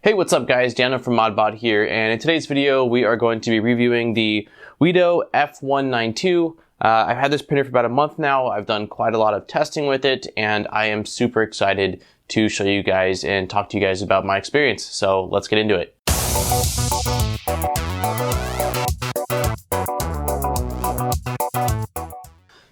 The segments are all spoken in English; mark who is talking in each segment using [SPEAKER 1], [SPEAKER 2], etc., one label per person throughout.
[SPEAKER 1] Hey, what's up guys? Daniel from ModBot here, and in today's video we are going to be reviewing the WEEDO F192. I've had this printer for about a month now. I've done quite a lot of testing with it, and I am super excited to show you guys and talk to you guys about my experience. So let's get into it.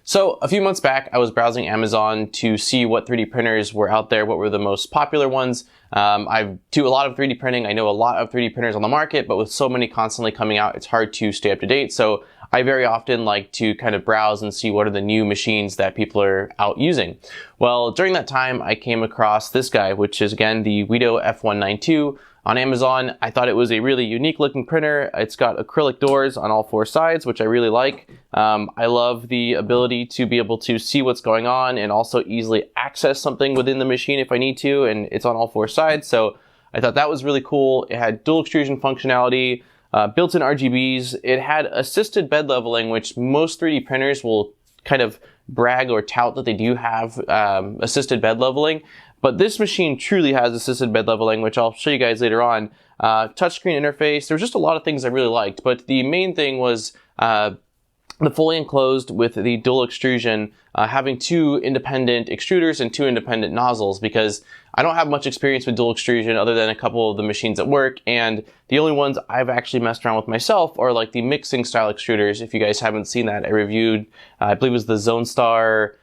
[SPEAKER 1] So a few months back, I was browsing Amazon to see what 3D printers were out there, what were the most popular ones. I do a lot of 3D printing. I know a lot of 3D printers on the market, but with so many constantly coming out, it's hard to stay up to date. So I very often like to kind of browse and see what are the new machines that people are out using. Well, during that time, I came across this guy, which is again the WEEDO F192. On Amazon. I thought it was a really unique looking printer. It's got acrylic doors on all four sides, which I really like. I love the ability to be able to see what's going on and also easily access something within the machine if I need to, and it's on all four sides. So I thought that was really cool. It had dual extrusion functionality, built-in RGBs. It had assisted bed leveling, which most 3D printers will kind of brag or tout that they do have assisted bed leveling. But this machine truly has assisted bed leveling, which I'll show you guys later on. Touchscreen interface, there was just a lot of things I really liked, but the main thing was the fully enclosed with the dual extrusion, having two independent extruders and two independent nozzles, because I don't have much experience with dual extrusion other than a couple of the machines at work, and the only ones I've actually messed around with myself are like the mixing style extruders. If you guys haven't seen that, I reviewed, I believe it was the Zone Star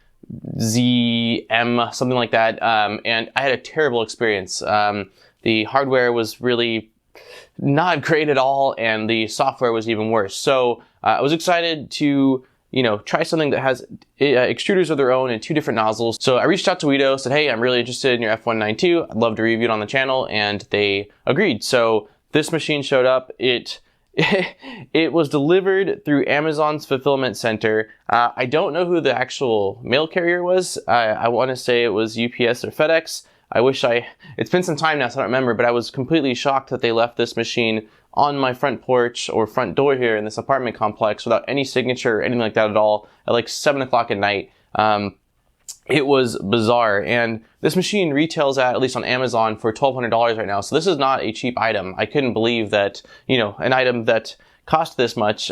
[SPEAKER 1] ZM, something like that, and I had a terrible experience. The hardware was really not great at all, and the software was even worse. So I was excited to, try something that has extruders of their own and two different nozzles. So I reached out to WEEDO, said, hey, I'm really interested in your F192. I'd love to review it on the channel, and they agreed. So this machine showed up. It was delivered through Amazon's fulfillment center. I don't know who the actual mail carrier was. I want to say it was UPS or FedEx. It's been some time now, so I don't remember, but I was completely shocked that they left this machine on my front porch or front door here in this apartment complex without any signature or anything like that at all at like 7 o'clock at night. It was bizarre, and this machine retails at least on Amazon, for $1,200 right now. So this is not a cheap item. I couldn't believe that, an item that cost this much,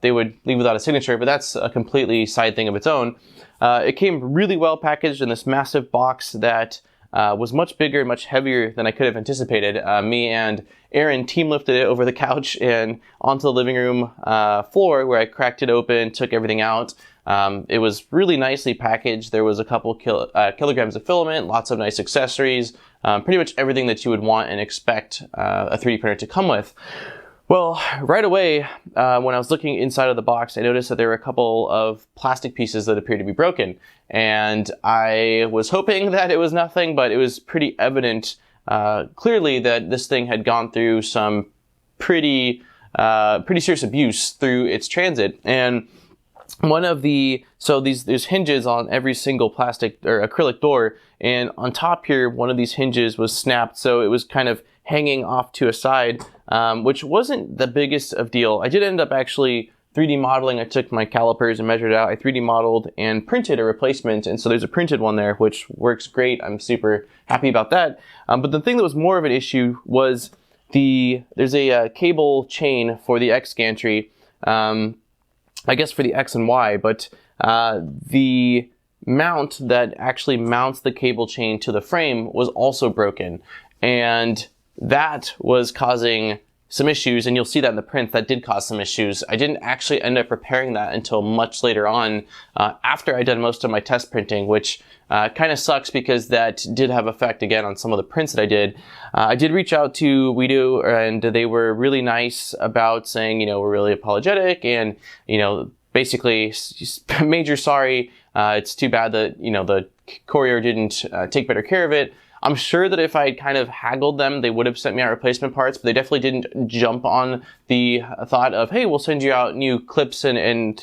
[SPEAKER 1] they would leave without a signature, but that's a completely side thing of its own. It came really well packaged in this massive box that was much bigger and much heavier than I could have anticipated. Me and Aaron team lifted it over the couch and onto the living room floor, where I cracked it open, took everything out. It was really nicely packaged. There was a couple kilograms of filament, lots of nice accessories, pretty much everything that you would want and expect a 3D printer to come with. Well, right away, when I was looking inside of the box, I noticed that there were a couple of plastic pieces that appeared to be broken. And I was hoping that it was nothing, but it was pretty evident, clearly, that this thing had gone through some pretty serious abuse through its transit. And there's hinges on every single plastic or acrylic door, and on top here, one of these hinges was snapped, so it was kind of hanging off to a side, which wasn't the biggest of deal. I did end up actually 3D modeling. I took my calipers and measured it out. I 3D modeled and printed a replacement, and so there's a printed one there, which works great. I'm super happy about that. But the thing that was more of an issue was there's a cable chain for the X gantry. I guess for the X and Y, but the mount that actually mounts the cable chain to the frame was also broken, and that was causing some issues, and you'll see that in the print. That did cause some issues. I didn't actually end up repairing that until much later on, after I'd done most of my test printing, which kind of sucks because that did have effect again on some of the prints that I did. I did reach out to WEEDO, and they were really nice about saying, we're really apologetic, and, basically major sorry. It's too bad that, the courier didn't take better care of it. I'm sure that if I had kind of haggled them, they would have sent me out replacement parts, but they definitely didn't jump on the thought of, hey, we'll send you out new clips and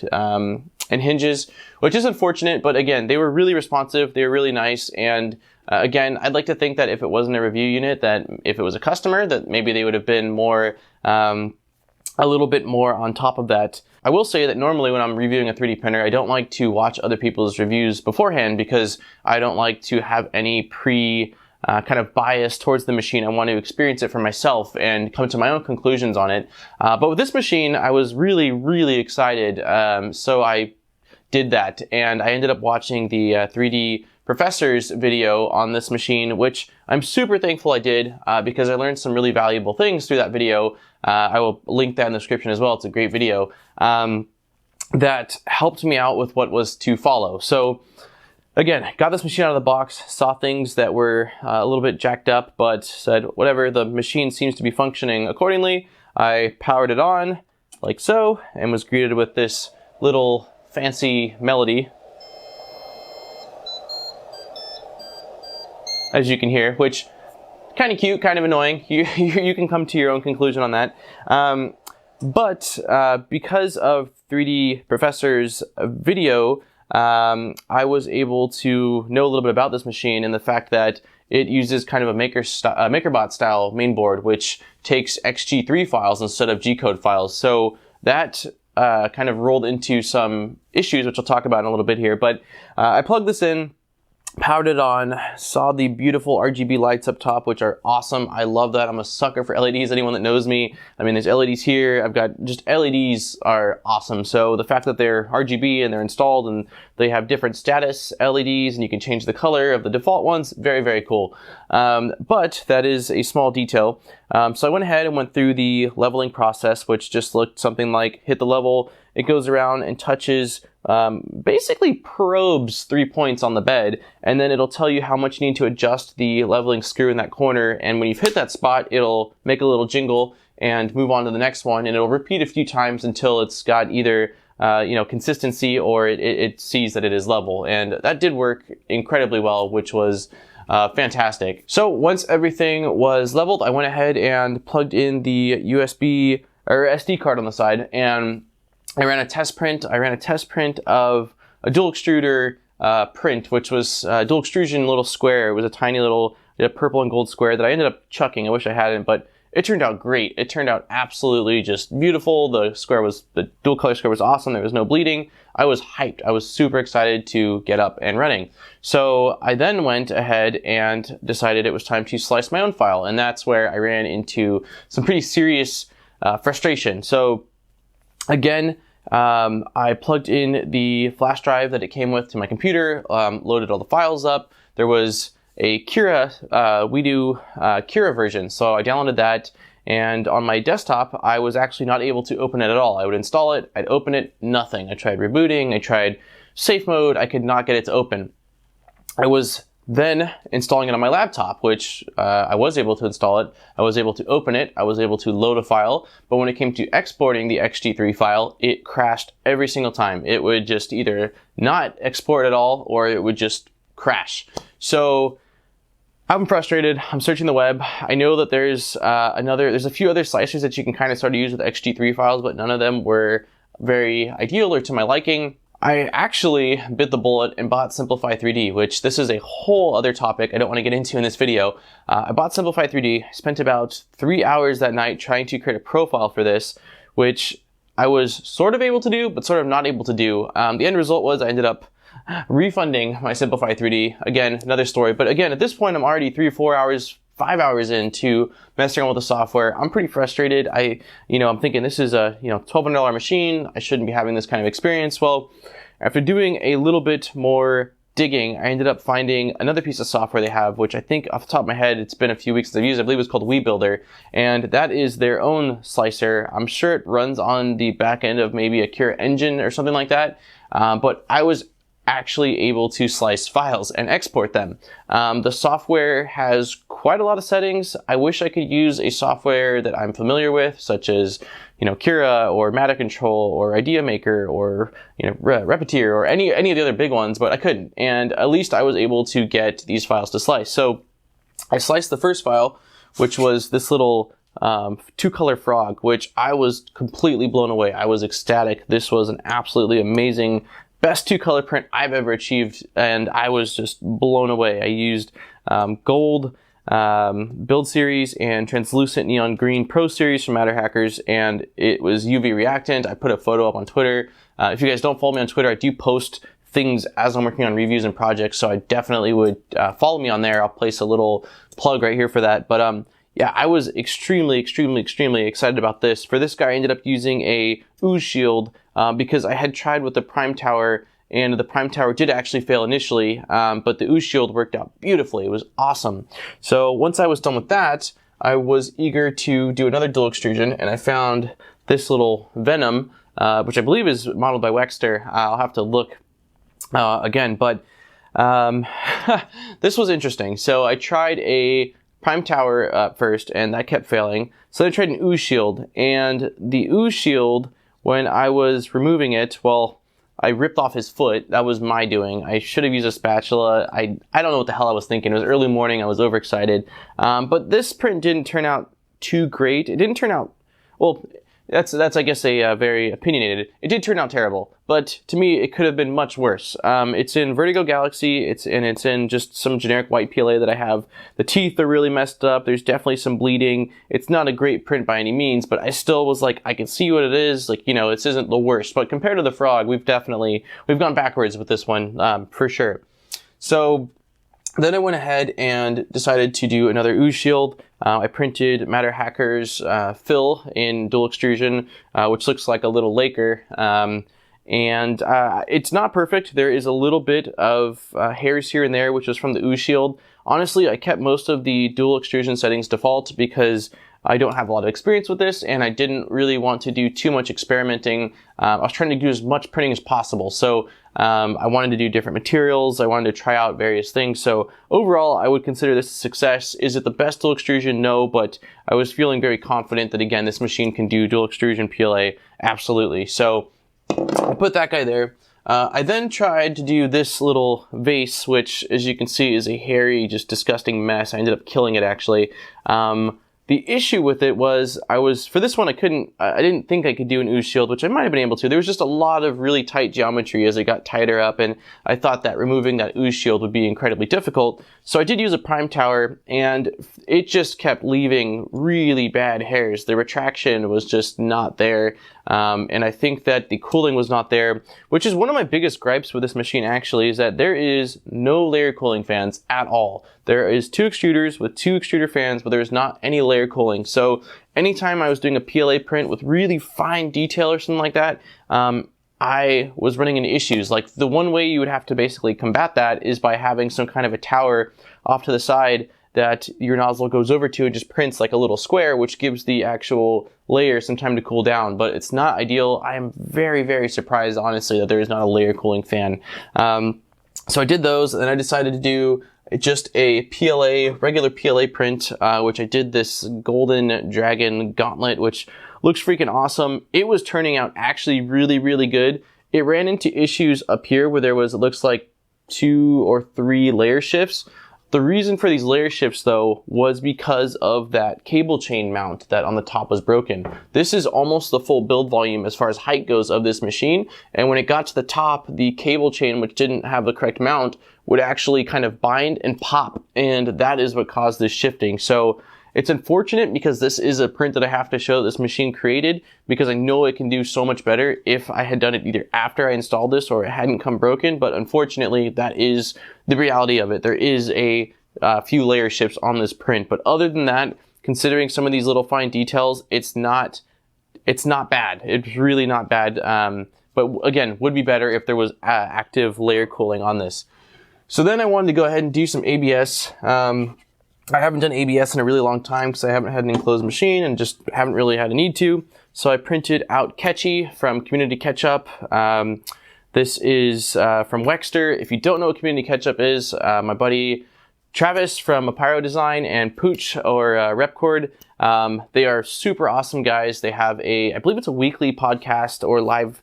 [SPEAKER 1] hinges, which is unfortunate. But again, they were really responsive. They were really nice. And again, I'd like to think that if it wasn't a review unit, that if it was a customer, that maybe they would have been more, a little bit more on top of that. I will say that normally when I'm reviewing a 3D printer, I don't like to watch other people's reviews beforehand, because I don't like to have any kind of bias towards the machine. I want to experience it for myself and come to my own conclusions on it. But with this machine, I was really, really excited. So I did that, and I ended up watching the 3D Professor's video on this machine, which I'm super thankful I did because I learned some really valuable things through that video. I will link that in the description as well. It's a great video that helped me out with what was to follow. So again, got this machine out of the box, saw things that were a little bit jacked up, but said, whatever, the machine seems to be functioning accordingly. I powered it on like so and was greeted with this little fancy melody, as you can hear, which kind of cute, kind of annoying. You can come to your own conclusion on that. But because of 3D Professor's video, I was able to know a little bit about this machine and the fact that it uses kind of a MakerBot style mainboard, which takes XG3 files instead of G-code files. So that kind of rolled into some issues, which I'll talk about in a little bit here. But I plugged this in, powered it on, saw the beautiful RGB lights up top, which are awesome. I love that. I'm a sucker for LEDs. Anyone that knows me, I mean, there's LEDs here. I've got just LEDs are awesome. So the fact that they're RGB and they're installed and they have different status LEDs and you can change the color of the default ones, very, very cool. But that is a small detail. So I went ahead and went through the leveling process, which just looked something like hit the level, it goes around and touches, basically probes 3 points on the bed, and then it'll tell you how much you need to adjust the leveling screw in that corner, and when you've hit that spot, it'll make a little jingle and move on to the next one, and it'll repeat a few times until it's got either consistency or it sees that it is level. And that did work incredibly well, which was fantastic. So once everything was leveled, I went ahead and plugged in the USB or SD card on the side, and I ran a test print. I ran a test print of a dual extruder print, which was dual extrusion little square. It was a tiny little purple and gold square that I ended up chucking. I wish I hadn't, but it turned out great. It turned out absolutely just beautiful. The dual color square was awesome. There was no bleeding. I was hyped. I was super excited to get up and running. So I then went ahead and decided it was time to slice my own file. And that's where I ran into some pretty serious frustration. So again, I plugged in the flash drive that it came with to my computer, loaded all the files up. There was a WEEDO Cura version, so I downloaded that, and on my desktop, I was actually not able to open it at all. I would install it, I'd open it, nothing. I tried rebooting, I tried safe mode, I could not get it to open. I was then installing it on my laptop, which I was able to install it. I was able to open it. I was able to load a file. But when it came to exporting the XG3 file, it crashed every single time. It would just either not export at all or it would just crash. So I'm frustrated. I'm searching the web. I know that there's a few other slicers that you can kind of start to use with XG3 files, but none of them were very ideal or to my liking. I actually bit the bullet and bought Simplify 3D, which this is a whole other topic I don't want to get into in this video. I bought Simplify 3D, spent about 3 hours that night trying to create a profile for this, which I was sort of able to do, but sort of not able to do. The end result was I ended up refunding my Simplify 3D. Again, another story. But again, at this point, I'm already 3 or 4 hours, 5 hours into messing around with the software. I'm pretty frustrated. I'm thinking this is a $1,200 machine. I shouldn't be having this kind of experience. Well, after doing a little bit more digging, I ended up finding another piece of software they have, which I think off the top of my head, it's been a few weeks since I've used. I believe it's called WeBuilder, and that is their own slicer. I'm sure it runs on the back end of maybe a Cura engine or something like that, but I was actually able to slice files and export them. The software has quite a lot of settings. I wish I could use a software that I'm familiar with, such as Cura or Matter Control or Idea Maker or Repetier or any of the other big ones, but I couldn't. And at least I was able to get these files to slice. So I sliced the first file, which was this little 2-color frog, which I was completely blown away. I was ecstatic. This was an absolutely amazing, best 2-color print I've ever achieved, and I was just blown away. I used gold build series and translucent neon green pro series from Matter Hackers, and it was UV reactant. I put a photo up on Twitter. If you guys don't follow me on Twitter, I do post things as I'm working on reviews and projects, so I definitely would follow me on there. I'll place a little plug right here for that. But yeah, I was extremely excited about this. For this guy, I ended up using a ooze shield because I had tried with the prime tower, and the prime tower did actually fail initially, but the ooze shield worked out beautifully. It was awesome. So once I was done with that, I was eager to do another dual extrusion, and I found this little Venom, which I believe is modeled by Wexter. I'll have to look again, but this was interesting. So I tried a prime tower first, and that kept failing. So I tried an ooze shield, and the ooze shield, when I was removing it, well, I ripped off his foot. That was my doing. I should have used a spatula. I don't know what the hell I was thinking. It was early morning. I was overexcited. But this print didn't turn out too great. It didn't turn out, well, that's I guess a very opinionated. It did turn out terrible, but to me it could have been much worse. It's in Vertigo Galaxy. It's in just some generic white PLA that I have. The teeth are really messed up. There's definitely some bleeding. It's not a great print by any means, but I still was like, I can see what it is. Like, you know, this isn't the worst, but compared to the Frog, we've gone backwards with this one for sure. So then I went ahead and decided to do another ooze shield. I printed Matter Hacker's fill in dual extrusion, which looks like a little Laker. It's not perfect. There is a little bit of hairs here and there, which is from the ooze shield. Honestly, I kept most of the dual extrusion settings default because I don't have a lot of experience with this, and I didn't really want to do too much experimenting. I was trying to do as much printing as possible. So I wanted to do different materials. I wanted to try out various things. So overall, I would consider this a success. Is it the best dual extrusion? No, but I was feeling very confident that, again, this machine can do dual extrusion PLA. Absolutely. So I'll put that guy there. I then tried to do this little vase, which, as you can see, is a hairy, just disgusting mess. I ended up killing it, actually. The issue with it was for this one, I didn't think I could do an ooze shield, which I might have been able to. There was just a lot of really tight geometry as it got tighter up, and I thought that removing that ooze shield would be incredibly difficult. So I did use a prime tower, and it just kept leaving really bad hairs. The retraction was just not there, and I think that the cooling was not there, which is one of my biggest gripes with this machine, actually, is that there is no layer cooling fans at all. There is 2 extruders with 2 extruder fans, but there's not any layer cooling. So anytime I was doing a PLA print with really fine detail or something like that, I was running into issues. Like, the one way you would have to basically combat that is by having some kind of a tower off to the side that your nozzle goes over to and just prints like a little square, which gives the actual layer some time to cool down. But it's not ideal. I am very surprised, honestly, that there is not a layer cooling fan. So I did those, and then I decided to do just a regular PLA print, which I did this Golden Dragon Gauntlet, which looks freaking awesome. It was turning out actually really good. It ran into issues up here where there was, it looks like 2 or 3 layer shifts. The reason for these layer shifts, though, was because of that cable chain mount that on the top was broken. This is almost the full build volume as far as height goes of this machine, and when it got to the top, the cable chain, which didn't have the correct mount, would actually kind of bind and pop, and that is what caused this shifting. So it's unfortunate because this is a print that I have to show this machine created, because I know it can do so much better if I had done it either after I installed this or it hadn't come broken. But unfortunately, that is the reality of it. There is a few layer shifts on this print, but other than that, considering some of these little fine details, it's not bad. It's really not bad. But again, would be better if there was active layer cooling on this. So then I wanted to go ahead and do some ABS. I haven't done ABS in a really long time because I haven't had an enclosed machine and just haven't really had a need to. So I printed out Catchy from Community Ketchup. This is from Wexter. If you don't know what Community Ketchup is, my buddy Travis from Apiro Design and Pooch or Repcord, they are super awesome guys. They have I believe it's a weekly podcast or live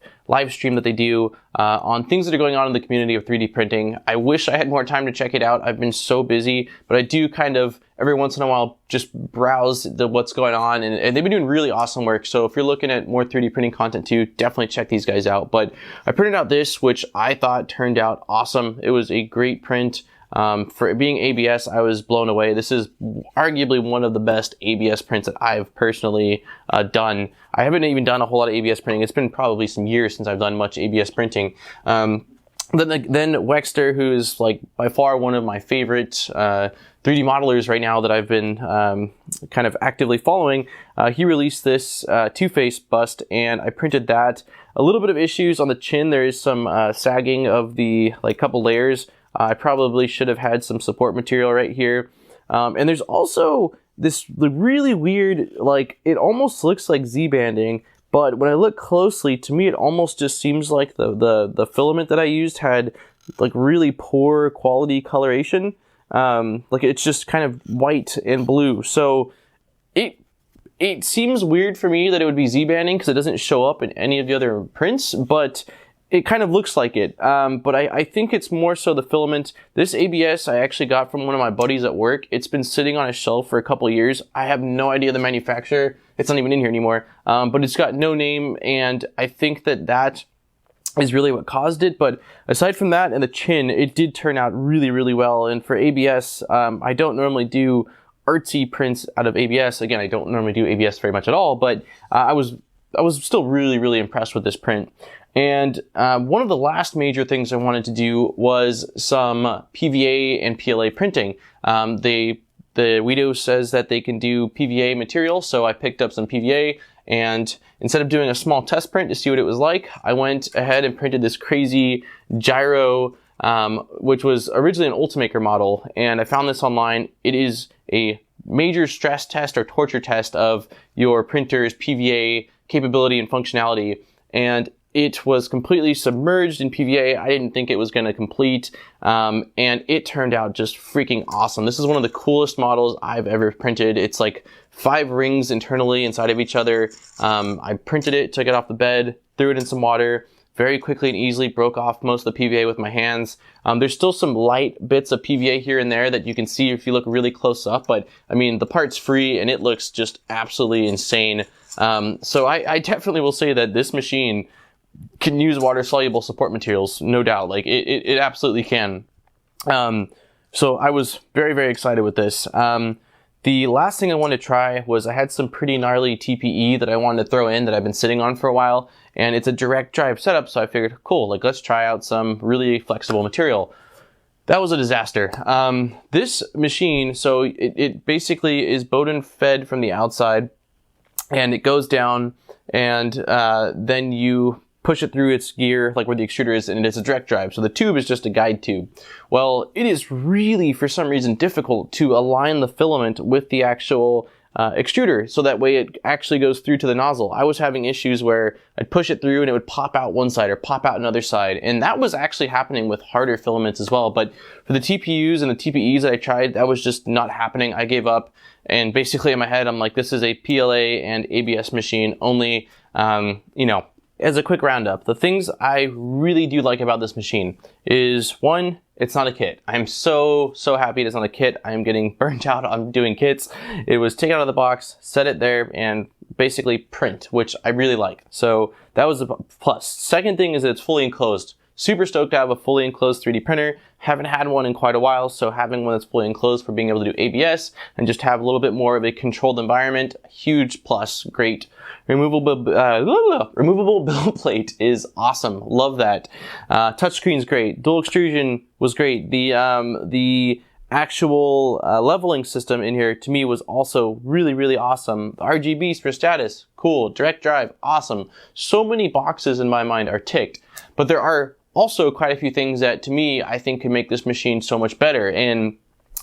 [SPEAKER 1] stream that they do on things that are going on in the community of 3D printing. I wish I had more time to check it out. I've been so busy, but I do kind of every once in a while just browse what's going on, and they've been doing really awesome work. So if you're looking at more 3D printing content too, definitely check these guys out. But I printed out this, which I thought turned out awesome. It was a great print. For it being ABS, I was blown away. This is arguably one of the best ABS prints that I've personally done. I haven't even done a whole lot of ABS printing. It's been probably some years since I've done much ABS printing. Then Wexter, who's like by far one of my favorite 3D modelers right now that I've been kind of actively following, he released this Two-Face bust, and I printed that. A little bit of issues on the chin. There is some sagging of the couple layers. I probably should have had some support material right here. And there's also this really weird, it almost looks like Z-banding, but when I look closely, to me it almost just seems like the filament that I used had really poor quality coloration. It's just kind of white and blue. So it seems weird for me that it would be Z-banding because it doesn't show up in any of the other prints, but it kind of looks like it. But I think it's more so the filament. This ABS I actually got from one of my buddies at work. It's been sitting on a shelf for a couple of years. I have no idea the manufacturer. It's not even in here anymore. But it's got no name, and I think that is really what caused it. But aside from that and the chin, it did turn out really, really well. And for ABS, I don't normally do artsy prints out of ABS. Again, I don't normally do ABS very much at all, but I was still really, really impressed with this print. And one of the last major things I wanted to do was some PVA and PLA printing. The WEEDO says that they can do PVA material, so I picked up some PVA, and instead of doing a small test print to see what it was like, I went ahead and printed this crazy gyro, which was originally an Ultimaker model, and I found this online. It is a major stress test or torture test of your printer's PVA capability and functionality, and it was completely submerged in PVA. I didn't think it was going to complete, and it turned out just freaking awesome. This is one of the coolest models I've ever printed. It's like 5 rings internally inside of each other. I printed it, took it off the bed, threw it in some water, very quickly and easily broke off most of the PVA with my hands. There's still some light bits of PVA here and there that you can see if you look really close up, but I mean, the part's free and it looks just absolutely insane. So I definitely will say that this machine can use water-soluble support materials, no doubt. It absolutely can. So I was very, very excited with this. The last thing I wanted to try was I had some pretty gnarly TPE that I wanted to throw in that I've been sitting on for a while, and it's a direct drive setup, so I figured, cool, let's try out some really flexible material. That was a disaster. This machine, so it basically is Bowden fed from the outside, and it goes down, and then you push it through its gear, like where the extruder is, and it's a direct drive. So the tube is just a guide tube. Well, it is really, for some reason, difficult to align the filament with the actual extruder, so that way it actually goes through to the nozzle. I was having issues where I'd push it through and it would pop out one side or pop out another side, and that was actually happening with harder filaments as well. But for the TPUs and the TPEs that I tried, that was just not happening. I gave up, and basically in my head, I'm like, this is a PLA and ABS machine only. As a quick roundup, the things I really do like about this machine is, one, it's not a kit. I'm so happy it's not a kit. I'm getting burnt out on doing kits. It was take it out of the box, set it there, and basically print, which I really like. So that was a plus. Second thing is that it's fully enclosed. Super stoked to have a fully enclosed 3D printer. Haven't had one in quite a while, so having one that's fully enclosed for being able to do ABS and just have a little bit more of a controlled environment, huge plus, great. Removable build plate is awesome. Love that. Touchscreen's great. Dual extrusion was great. The actual leveling system in here to me was also really, really awesome. The RGBs for status, cool. Direct drive, awesome. So many boxes in my mind are ticked, but there are also quite a few things that to me I think can make this machine so much better. And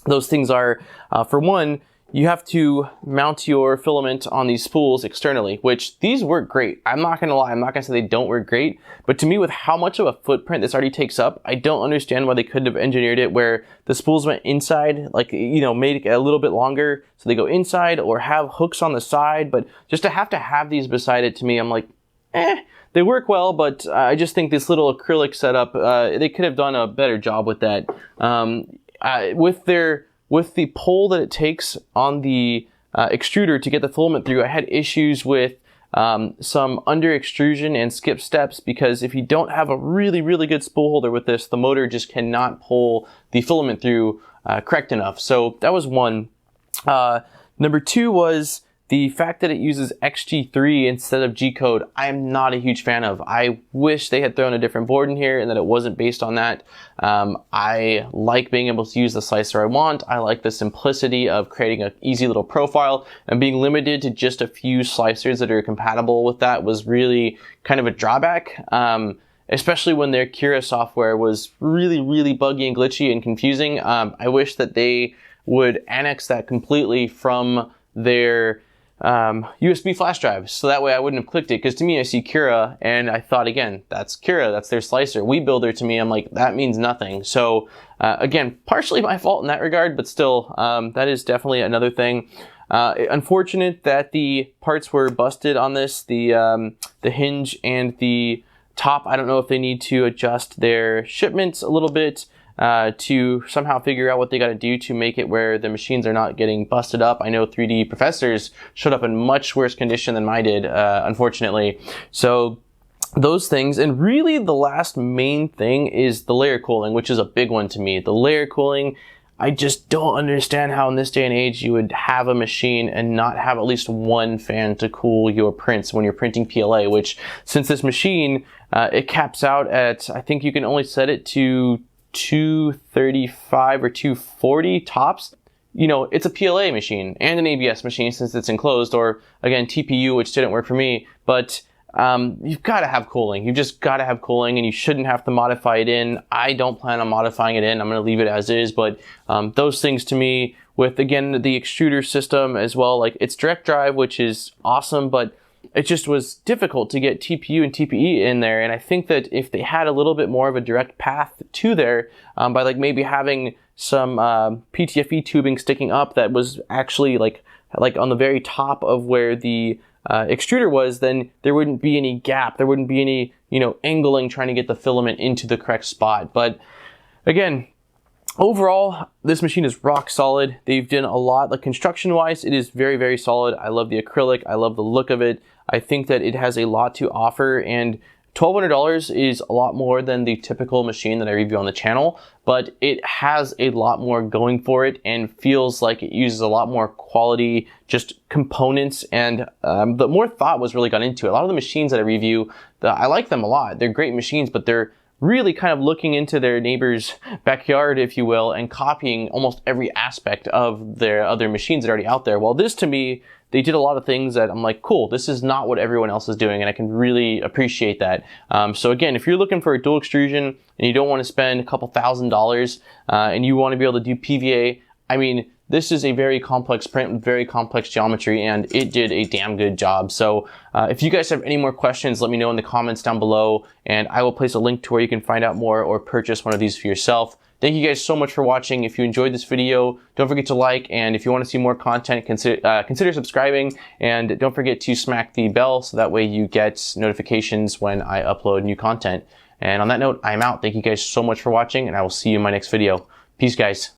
[SPEAKER 1] those things are, for one, you have to mount your filament on these spools externally, which these work great. I'm not gonna lie, I'm not gonna say they don't work great, but to me, with how much of a footprint this already takes up, I don't understand why they couldn't have engineered it where the spools went inside, made it a little bit longer so they go inside, or have hooks on the side. But just to have these beside it, to me, I'm like, they work well, but I just think this little acrylic setup, they could have done a better job with that. With the pull that it takes on the extruder to get the filament through, I had issues with some under extrusion and skip steps, because if you don't have a really, really good spool holder with this, the motor just cannot pull the filament through correct enough. So that was one. Number two was The fact that it uses XG3 instead of G-code, I am not a huge fan of. I wish they had thrown a different board in here and that it wasn't based on that. I like being able to use the slicer I want. I like the simplicity of creating an easy little profile, and being limited to just a few slicers that are compatible with that was really kind of a drawback. Especially when their Cura software was really, really buggy and glitchy and confusing. I wish that they would annex that completely from their USB flash drive, so that way I wouldn't have clicked it, because to me I see Cura and I thought, again, that's Cura, that's their slicer. WeBuilder, to me, I'm like, that means nothing. So again, partially my fault in that regard, but still, that is definitely another thing. Unfortunate that the parts were busted on this, the hinge and the top. I don't know if they need to adjust their shipments a little bit to somehow figure out what they got to do to make it where the machines are not getting busted up. I know 3D Professors showed up in much worse condition than mine did, unfortunately. So those things, and really the last main thing is the layer cooling, which is a big one to me. The layer cooling, I just don't understand how in this day and age you would have a machine and not have at least one fan to cool your prints when you're printing PLA, which, since this machine, it caps out at, I think you can only set it to 235 or 240 tops. You know, it's a PLA machine and an ABS machine since it's enclosed, or again, TPU, which didn't work for me, but you've got to have cooling. You've just got to have cooling, and you shouldn't have to modify it in. I don't plan on modifying it in. I'm going to leave it as is, but those things to me, with, again, the extruder system as well, like, it's direct drive, which is awesome, but it just was difficult to get TPU and TPE in there. And I think that if they had a little bit more of a direct path to there, by like maybe having some PTFE tubing sticking up that was actually like on the very top of where the extruder was, then there wouldn't be any gap. There wouldn't be any, you know, angling trying to get the filament into the correct spot. But again, overall, this machine is rock solid. They've done a lot, like construction-wise, it is very, very solid. I love the acrylic. I love the look of it. I think that it has a lot to offer, and $1,200 is a lot more than the typical machine that I review on the channel, but it has a lot more going for it and feels like it uses a lot more quality, just components, and the more thought was really gone into it. A lot of the machines that I review, I like them a lot. They're great machines, but they're really kind of looking into their neighbor's backyard, if you will, and copying almost every aspect of their other machines that are already out there. Well, this, to me, they did a lot of things that I'm like, cool, this is not what everyone else is doing, and I can really appreciate that. So again, if you're looking for a dual extrusion and you don't want to spend a couple $1,000s and you want to be able to do PVA, I mean, this is a very complex print with very complex geometry, and it did a damn good job. So if you guys have any more questions, let me know in the comments down below, and I will place a link to where you can find out more or purchase one of these for yourself. Thank you guys so much for watching. If you enjoyed this video, don't forget to like, and if you want to see more content, consider subscribing, and don't forget to smack the bell so that way you get notifications when I upload new content. And on that note, I'm out. Thank you guys so much for watching, and I will see you in my next video. Peace, guys.